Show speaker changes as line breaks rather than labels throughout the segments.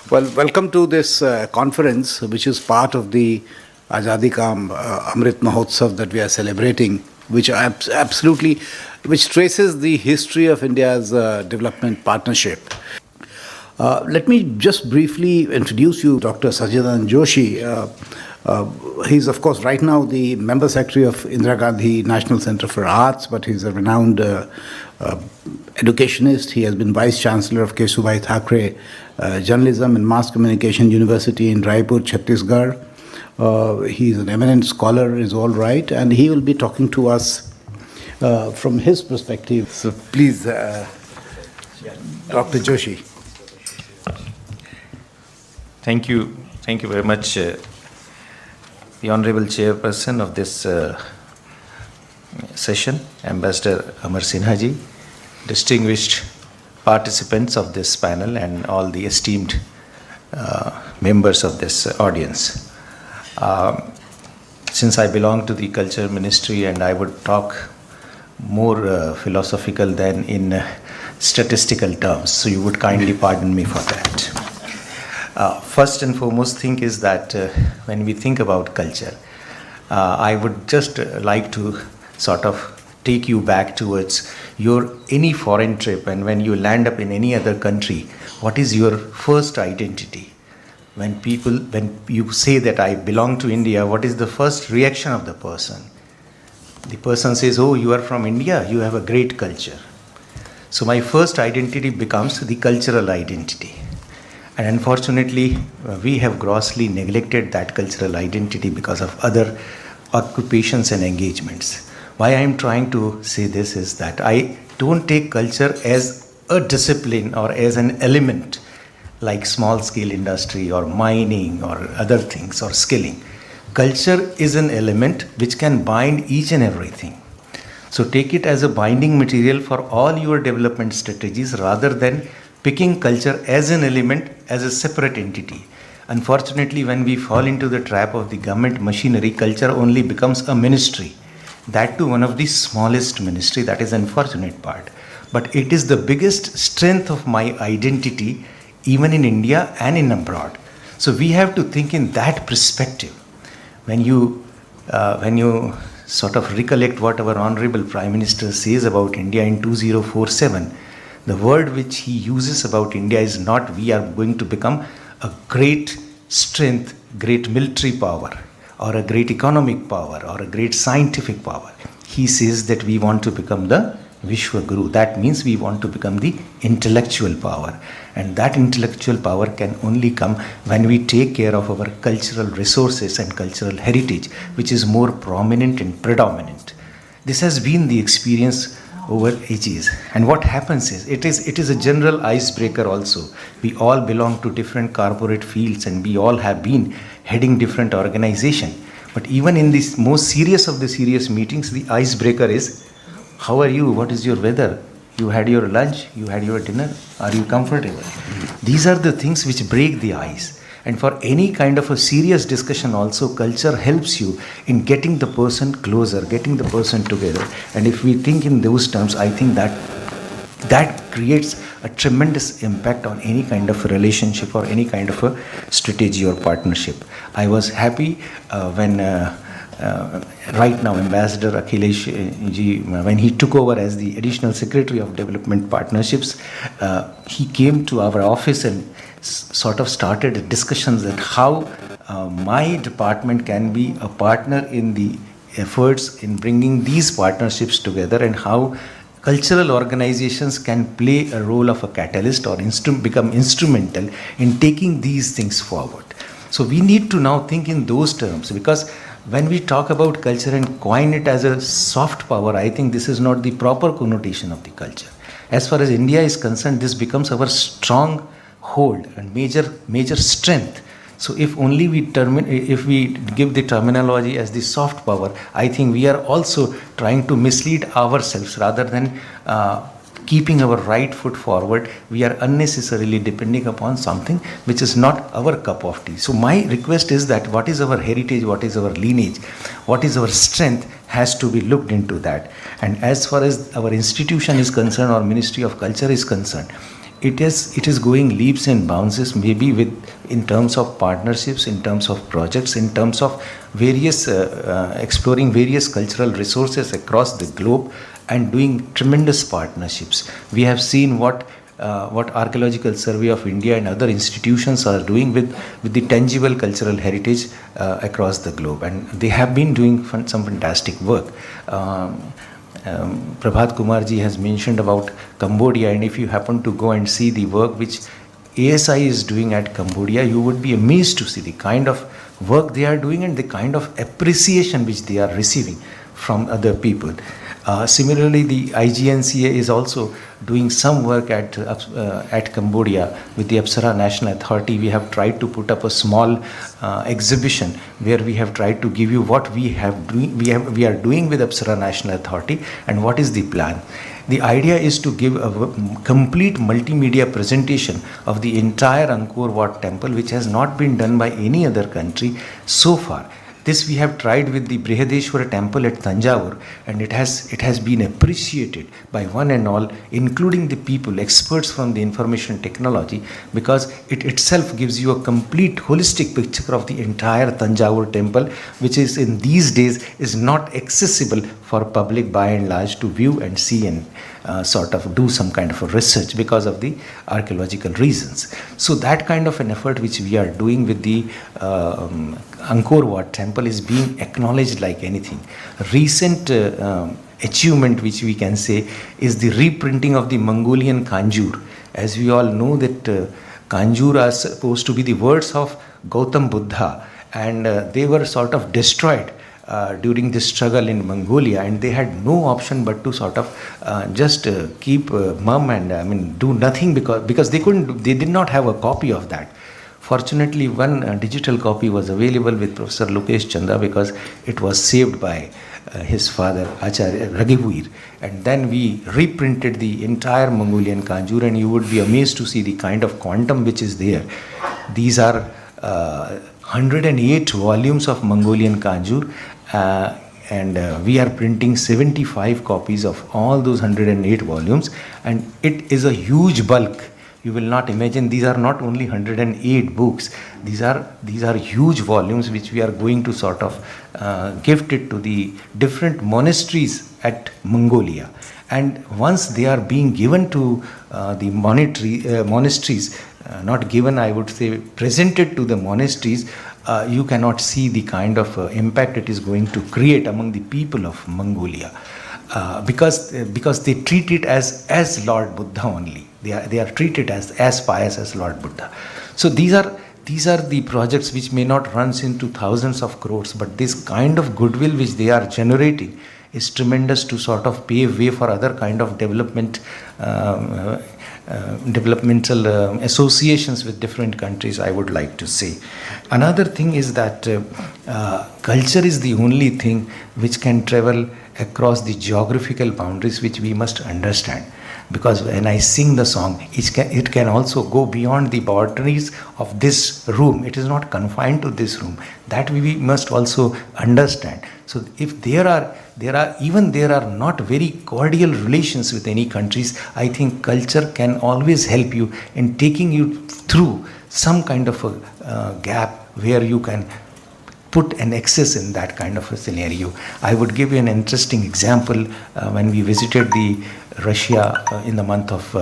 Well, welcome to this conference, which is part of the Azadi Ka Amrit Mahotsav that we are celebrating, which which traces the history of India's development partnership. Let me just briefly introduce you, Dr. Sachchidanand Joshi. He's, of course, right now the Member Secretary of Indira Gandhi National Center for Arts, but he's a renowned educationist. He has been Vice Chancellor of Kesubhai Thackeray Journalism and Mass Communication University in Raipur, Chhattisgarh. He's an eminent scholar, is all right, and he will be talking to us from his perspective. So please, Dr. Joshi.
Thank you very much, the Honorable Chairperson of this session, Ambassador Amar Sinha ji, distinguished participants of this panel, and all the esteemed members of this audience. Since I belong to the Culture Ministry and I would talk more philosophical than in statistical terms, so you would kindly pardon me for that. First and foremost thing is that when we think about culture, I would just like to sort of take you back towards your any foreign trip, and when you land up in any other country, what is your first identity? When you say that I belong to India, what is the first reaction of the person? The person says, oh, you are from India, you have a great culture. So my first identity becomes the cultural identity. And unfortunately, we have grossly neglected that cultural identity because of other occupations and engagements. Why I am trying to say this is that I don't take culture as a discipline or as an element like small scale industry or mining or other things or skilling. Culture is an element which can bind each and everything. So take it as a binding material for all your development strategies rather than picking culture as an element, as a separate entity. Unfortunately, when we fall into the trap of the government machinery, culture only becomes a ministry. That too one of the smallest ministry. That is unfortunate part. But it is the biggest strength of my identity, even in India and in abroad. So we have to think in that perspective. When you sort of recollect what our Honorable Prime Minister says about India in 2047, the word which he uses about India is not we are going to become a great strength, great military power, or a great economic power, or a great scientific power. He says that we want to become the Vishwa Guru. That means we want to become the intellectual power. And that intellectual power can only come when we take care of our cultural resources and cultural heritage, which is more prominent and predominant. This has been the experience over ages. And what happens is, it is a general icebreaker also. We all belong to different corporate fields and we all have been heading different organizations. But even in this most serious of the serious meetings, the icebreaker is, how are you? What is your weather? You had your lunch? You had your dinner? Are you comfortable? These are the things which break the ice. And for any kind of a serious discussion also, culture helps you in getting the person closer, getting the person together. And if we think in those terms, I think that creates a tremendous impact on any kind of a relationship or any kind of a strategy or partnership. I was happy when right now Ambassador Akhilesh ji, when he took over as the Additional Secretary of Development Partnerships, he came to our office and sort of started discussions that how my department can be a partner in the efforts in bringing these partnerships together, and how cultural organizations can play a role of a catalyst or become instrumental in taking these things forward. So we need to now think in those terms, because when we talk about culture and coin it as a soft power, I think this is not the proper connotation of the culture. As far as India is concerned, this becomes our strong hold and major strength. So if only we give the terminology as the soft power, I think we are also trying to mislead ourselves rather than keeping our right foot forward. We are unnecessarily depending upon something which is not our cup of tea. So my request is that what is our heritage, what is our lineage, what is our strength has to be looked into that. And as far as our institution is concerned or Ministry of Culture is concerned, it is going leaps and bounds, maybe with in terms of partnerships, in terms of projects, in terms of various exploring various cultural resources across the globe and doing tremendous partnerships. We have seen what Archaeological Survey of India and other institutions are doing with the tangible cultural heritage across the globe, and they have been doing some fantastic work. Prabhat Kumarji has mentioned about Cambodia, and if you happen to go and see the work which ASI is doing at Cambodia, you would be amazed to see the kind of work they are doing and the kind of appreciation which they are receiving from other people. Similarly, the IGNCA is also doing some work at Cambodia with the Apsara National Authority. We have tried to put up a small exhibition where we have tried to give you what we are doing with Apsara National Authority and what is the plan. The idea is to give a complete multimedia presentation of the entire Angkor Wat temple, which has not been done by any other country so far. This we have tried with the Brihadeshwara temple at Tanjavur, and it has been appreciated by one and all, including the people, experts from the information technology, because it itself gives you a complete holistic picture of the entire Tanjavur temple, which is in these days is not accessible for public by and large to view and see and sort of do some kind of a research because of the archaeological reasons. So that kind of an effort which we are doing with the Angkor Wat temple is being acknowledged like anything. Recent achievement which we can say is the reprinting of the Mongolian Kanjur. As we all know that Kanjur are supposed to be the words of Gautam Buddha, and they were sort of destroyed during the struggle in Mongolia, and they had no option but to sort of just keep mum and do nothing because they did not have a copy of that. Fortunately, one digital copy was available with Professor Lokesh Chanda because it was saved by his father Acharya Raghuveer, and then we reprinted the entire Mongolian Kanjur, and you would be amazed to see the kind of quantum which is there. These are 108 volumes of Mongolian Kanjur, and we are printing 75 copies of all those 108 volumes, and it is a huge bulk. You will not imagine, these are not only 108 books, these are huge volumes which we are going to sort of gift it to the different monasteries at Mongolia. And once they are being given to the monasteries, not given, I would say presented to the monasteries, you cannot see the kind of impact it is going to create among the people of Mongolia, because they treat it as Lord Buddha only. They are treated as pious as Lord Buddha. So these are the projects which may not run into thousands of crores, but this kind of goodwill which they are generating is tremendous to sort of pave way for other kind of developmental associations with different countries, I would like to say. Another thing is that culture is the only thing which can travel across the geographical boundaries, which we must understand. Because when I sing the song, it can also go beyond the boundaries of this room. It is not confined to this room. That we must also understand. So if there are not very cordial relations with any countries, I think culture can always help you in taking you through some kind of a gap where you can put an access in that kind of a scenario. I would give you an interesting example. When we visited the Russia in the month of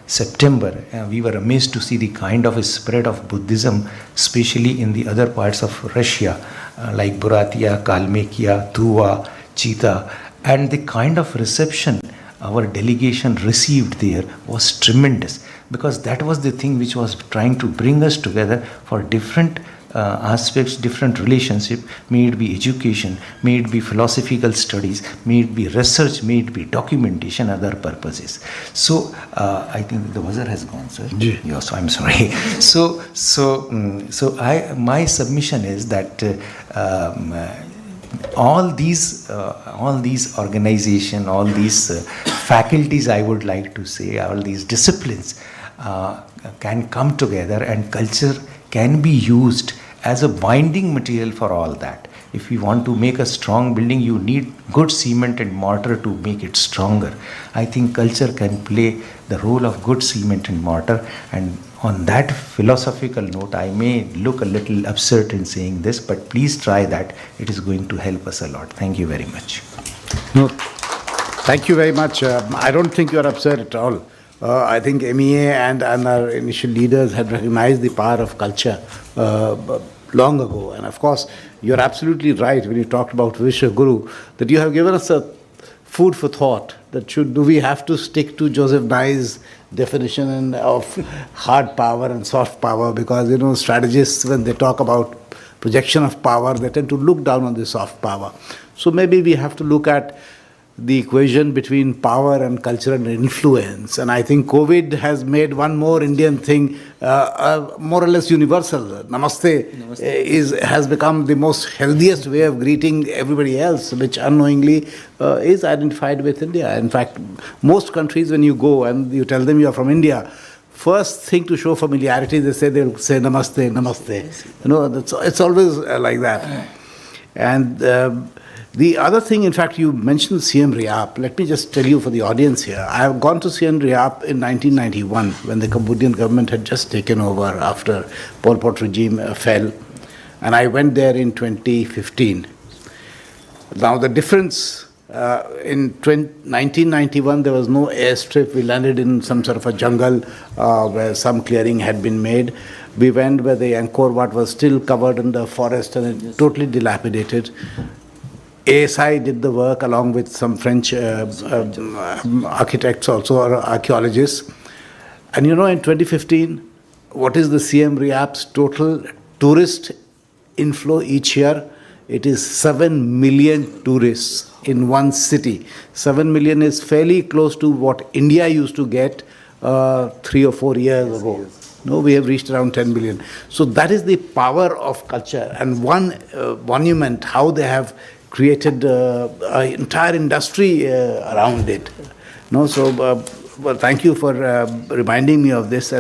September, we were amazed to see the kind of a spread of Buddhism, especially in the other parts of Russia, like Buryatia, Kalmykia, Tuva, Chita, and the kind of reception our delegation received there was tremendous, because that was the thing which was trying to bring us together for different aspects, different relationship, may it be education, may it be philosophical studies, may it be research, may it be documentation, other purposes. So I think the buzzer has gone, sir. Yes, I'm sorry. My submission is that all these organizations, all these faculties, I would like to say, all these disciplines can come together, and culture can be used as a binding material for all that. If you want to make a strong building, you need good cement and mortar to make it stronger. I think culture can play the role of good cement and mortar. And on that philosophical note, I may look a little absurd in saying this, but please try that. It is going to help us a lot. Thank you very much.
No, thank you very much. I don't think you are upset at all. I think MEA and our initial leaders had recognized the power of culture long ago. And of course, you're absolutely right when you talked about Vishwa Guru, that you have given us a food for thought. That do we have to stick to Joseph Nye's definition of hard power and soft power? Because, strategists, when they talk about projection of power, they tend to look down on the soft power. So maybe we have to look at the equation between power and culture and influence. And I think COVID has made one more Indian thing more or less universal. Namaste, has become the most healthiest way of greeting everybody else, which unknowingly is identified with India. In fact, most countries, when you go and you tell them you are from India, first thing to show familiarity, they'll say namaste, namaste. It's always like that. And the other thing, in fact, you mentioned CM Riap. Let me just tell you for the audience here. I have gone to CM Riap in 1991 when the Cambodian government had just taken over after Pol Pot regime fell. And I went there in 2015. Now the difference, in 1991 there was no airstrip. We landed in some sort of a jungle where some clearing had been made. We went where the Angkor Wat was still covered in the forest and totally dilapidated. ASI did the work along with some French architects also, or archaeologists. And in 2015, what is the CM Riap's total tourist inflow each year? It is 7 million tourists in one city. 7 million is fairly close to what India used to get 3 or 4 years ago. No, we have reached around 10 million. So that is the power of culture. And one monument, how they have created an entire industry around it. Well, thank you for reminding me of this.